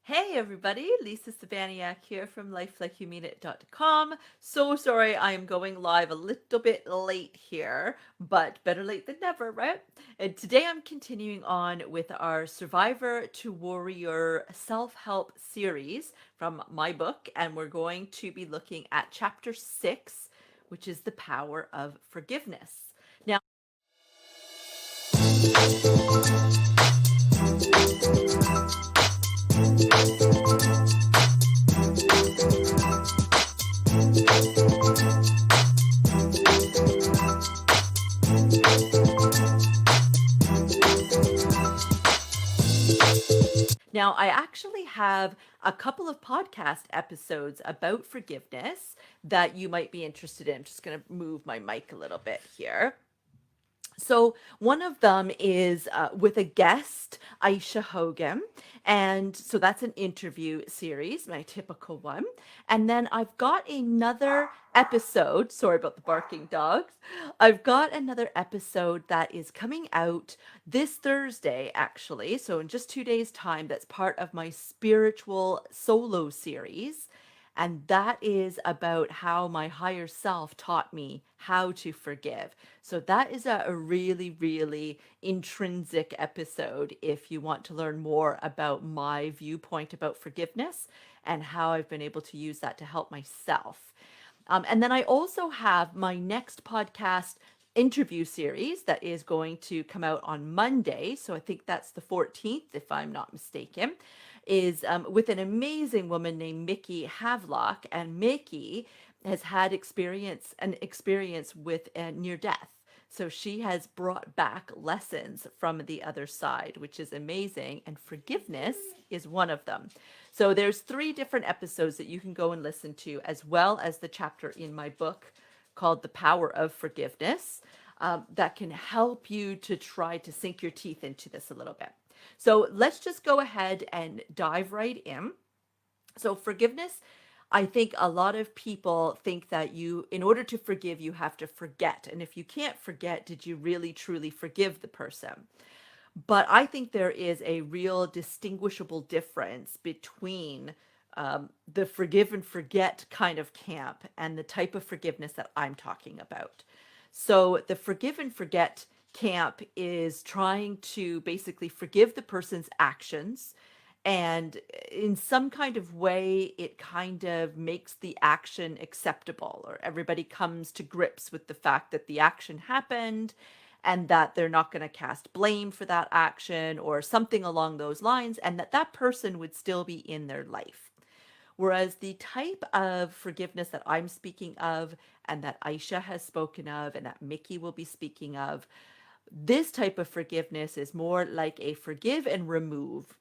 Hey everybody, Lisa Sabaniak here from lifelikeyoumeanit.com. So sorry I am going live a little bit late here, but better late than never, right? And today I'm continuing on with our Survivor to Warrior self-help series from my book, and we're going to be looking at chapter 6, which is the power of forgiveness. Now, Now, I actually have a couple of podcast episodes about forgiveness that you might be interested in. I'm just going to move my mic a little bit here. So one of them is with a guest, Aisha Hogan. And so that's an interview series, my typical one. And then I've got another episode. Sorry about the barking dogs. I've got another episode that is coming out this Thursday, actually. So in just 2 days' time, that's part of my spiritual solo series. And that is about how my higher self taught me how to forgive. So that is a really, really intrinsic episode if you want to learn more about my viewpoint about forgiveness and how I've been able to use that to help myself. And then I also have my next podcast interview series that is going to come out on Monday. So I think that's the 14th, if I'm not mistaken, is with an amazing woman named Mickey Havelock. And Mickey has had an experience with near death. So she has brought back lessons from the other side, which is amazing. And forgiveness is one of them. So there's 3 different episodes that you can go and listen to, as well as the chapter in my book called The Power of Forgiveness, that can help you to try to sink your teeth into this a little bit. So let's just go ahead and dive right in. So forgiveness, I think a lot of people think that in order to forgive, you have to forget. And if you can't forget, did you really truly forgive the person? But I think there is a real distinguishable difference between the forgive and forget kind of camp and the type of forgiveness that I'm talking about. So the forgive and forget camp is trying to basically forgive the person's actions. And in some kind of way, it kind of makes the action acceptable, or everybody comes to grips with the fact that the action happened and that they're not going to cast blame for that action or something along those lines, and that that person would still be in their life. Whereas the type of forgiveness that I'm speaking of, and that Aisha has spoken of, and that Mickey will be speaking of, this type of forgiveness is more like a forgive and remove.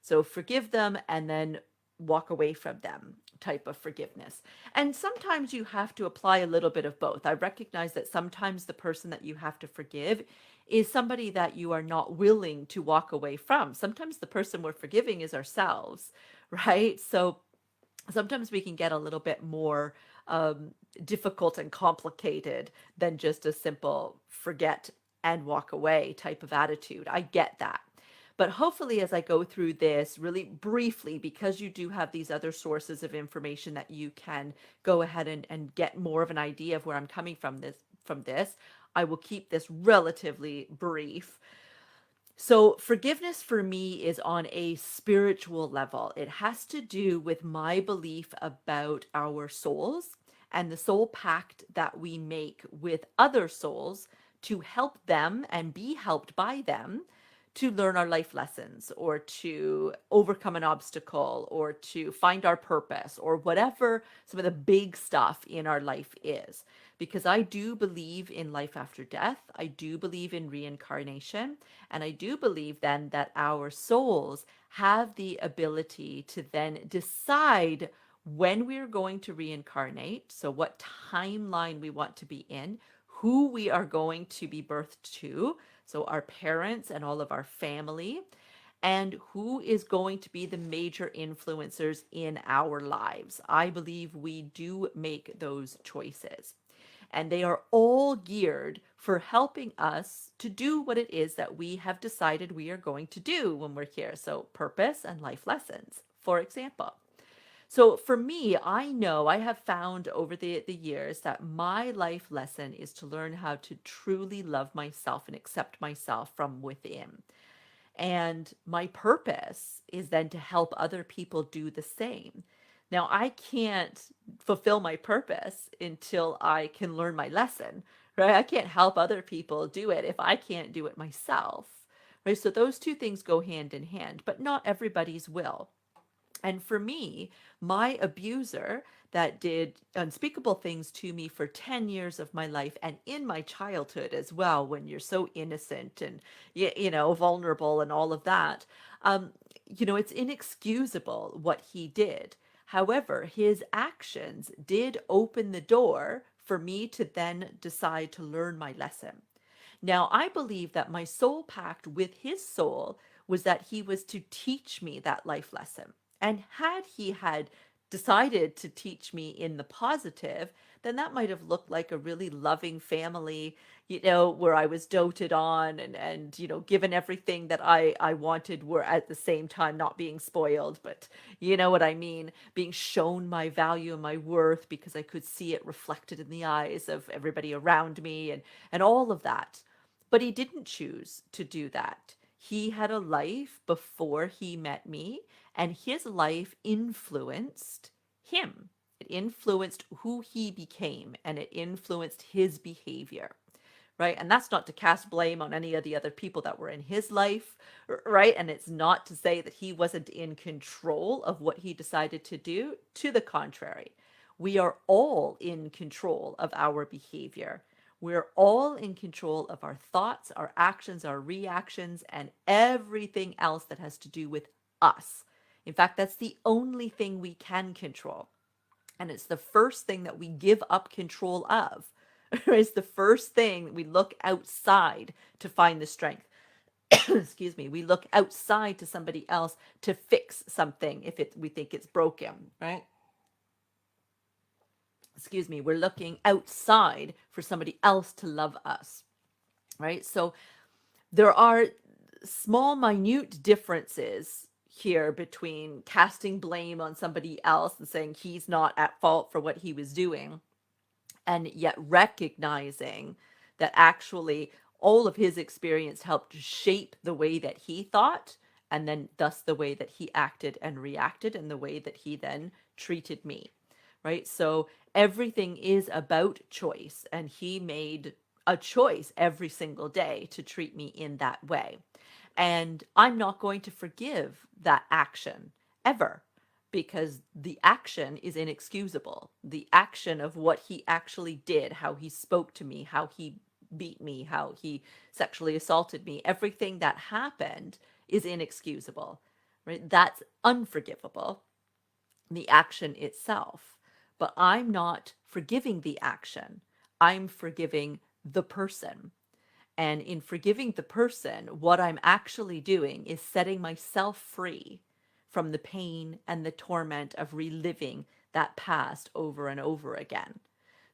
So forgive them and then walk away from them type of forgiveness. And sometimes you have to apply a little bit of both. I recognize that sometimes the person that you have to forgive is somebody that you are not willing to walk away from. Sometimes the person we're forgiving is ourselves, right? So sometimes we can get a little bit more difficult and complicated than just a simple forget and walk away type of attitude. I get that. But hopefully, as I go through this really briefly, because you do have these other sources of information that you can go ahead and get more of an idea of where I'm coming from this, I will keep this relatively brief. So, forgiveness for me is on a spiritual level. It has to do with my belief about our souls and the soul pact that we make with other souls to help them and be helped by them to learn our life lessons or to overcome an obstacle or to find our purpose or whatever some of the big stuff in our life is. Because I do believe in life after death, I do believe in reincarnation, and I do believe then that our souls have the ability to then decide when we are going to reincarnate, so what timeline we want to be in, who we are going to be birthed to, so our parents and all of our family, and who is going to be the major influencers in our lives. I believe we do make those choices. And they are all geared for helping us to do what it is that we have decided we are going to do when we're here. So, purpose and life lessons. for example. So for me, I know I have found over the years that my life lesson is to learn how to truly love myself and accept myself from within. And my purpose is then to help other people do the same. Now, I can't fulfill my purpose until I can learn my lesson, right? I can't help other people do it if I can't do it myself, right? So those two things go hand in hand, but not everybody's will. And for me, my abuser that did unspeakable things to me for 10 years of my life and in my childhood as well, when you're so innocent and, vulnerable and all of that, um, it's inexcusable what he did. However, his actions did open the door for me to then decide to learn my lesson. Now, I believe that my soul pact with his soul was that he was to teach me that life lesson. And had he had decided to teach me in the positive, then that might have looked like a really loving family, where I was doted on and given everything that I wanted, were at the same time not being spoiled, but you know what I mean, being shown my value and my worth because I could see it reflected in the eyes of everybody around me and all of that. But he didn't choose to do that. He had a life before he met me, and his life influenced him. It influenced who he became, and it influenced his behavior, right? And that's not to cast blame on any of the other people that were in his life, right? And it's not to say that he wasn't in control of what he decided to do. To the contrary, we are all in control of our behavior. We're all in control of our thoughts, our actions, our reactions, and everything else that has to do with us. In fact, that's the only thing we can control. And it's the first thing that we give up control of. It's the first thing we look outside to find the strength. Excuse me. We look outside to somebody else to fix something if we think it's broken, right? Excuse me. We're looking outside for somebody else to love us, right? So there are small, minute differences here between casting blame on somebody else and saying he's not at fault for what he was doing, and yet recognizing that actually all of his experience helped shape the way that he thought, and then thus the way that he acted and reacted and the way that he then treated me, right? So everything is about choice, and he made a choice every single day to treat me in that way. And I'm not going to forgive that action ever, because the action is inexcusable. The action of what he actually did, how he spoke to me, how he beat me, how he sexually assaulted me, everything that happened is inexcusable, right? That's unforgivable, the action itself. But I'm not forgiving the action. I'm forgiving the person. And in forgiving the person, what I'm actually doing is setting myself free from the pain and the torment of reliving that past over and over again.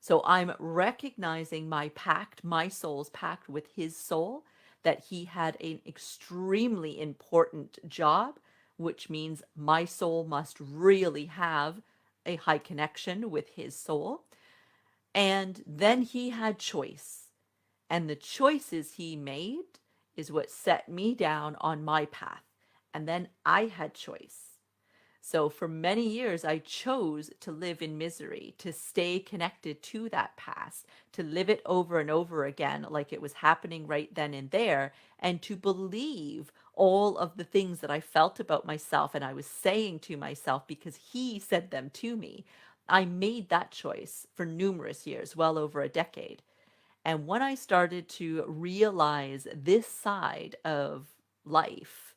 So I'm recognizing my pact, my soul's pact with his soul, that he had an extremely important job, which means my soul must really have a high connection with his soul. And then he had choice. And the choices he made is what set me down on my path. And then I had choice. So for many years, I chose to live in misery, to stay connected to that past, to live it over and over again like it was happening right then and there, and to believe all of the things that I felt about myself and I was saying to myself because he said them to me. I made that choice for numerous years, well over a decade. And when I started to realize this side of life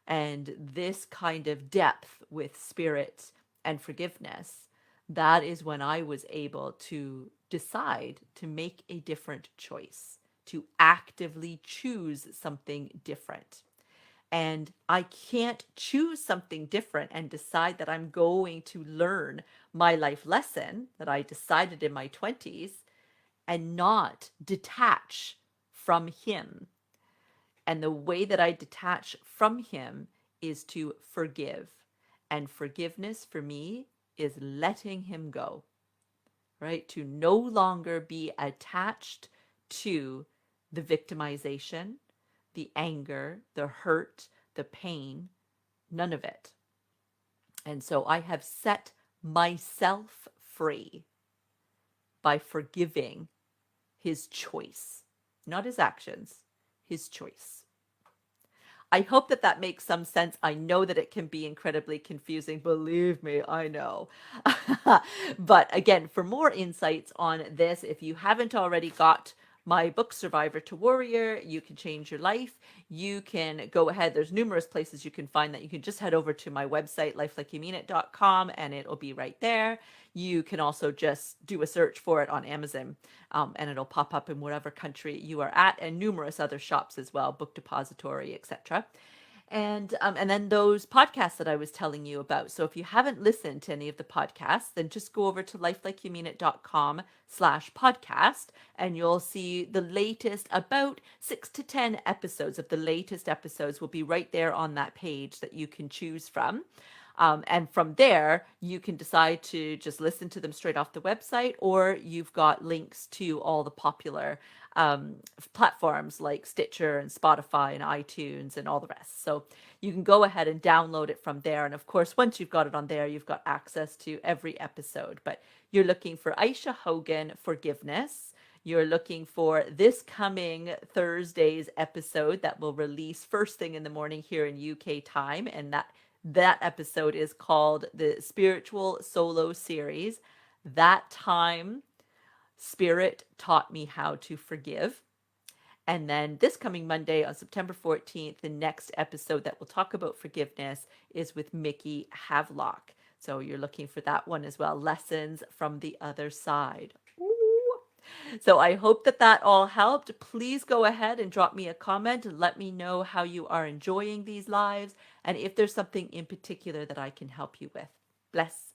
and this kind of depth with spirit and forgiveness, that is when I was able to decide to make a different choice, to actively choose something different. And I can't choose something different and decide that I'm going to learn my life lesson that I decided in my 20s and not detach from him. And the way that I detach from him is to forgive And forgiveness for me is letting him go, right? To no longer be attached to the victimization, the anger, the hurt, the pain, none of it. And so I have set myself free by forgiving his choice, not his actions, his choice. I hope that that makes some sense. I know that it can be incredibly confusing. Believe me, I know. But again, for more insights on this, if you haven't already got my book, Survivor to Warrior, You Can Change Your Life, you can go ahead. There's numerous places you can find that. You can just head over to my website, lifelikeyoumeanit.com, and it'll be right there. You can also just do a search for it on Amazon, and it'll pop up in whatever country you are at, and numerous other shops as well, Book Depository, etc. And then those podcasts that I was telling you about. So if you haven't listened to any of the podcasts, then just go over to lifelikeyoumeanit.com/podcast, and you'll see the latest, about 6 to 10 episodes of the latest episodes will be right there on that page that you can choose from. And from there, you can decide to just listen to them straight off the website, or you've got links to all the popular platforms like Stitcher and Spotify and iTunes and all the rest. So you can go ahead and download it from there. And of course, once you've got it on there, you've got access to every episode. But you're looking for Aisha Hogan Forgiveness. You're looking for this coming Thursday's episode that will release first thing in the morning here in UK time. And that episode is called the Spiritual Solo Series. That time, Spirit taught me how to forgive. And then this coming Monday on September 14th, the next episode that will talk about forgiveness is with Mickey Havelock. So you're looking for that one as well. Lessons from the Other Side. Ooh. So I hope that that all helped. Please go ahead and drop me a comment and let me know how you are enjoying these lives and if there's something in particular that I can help you with. Bless.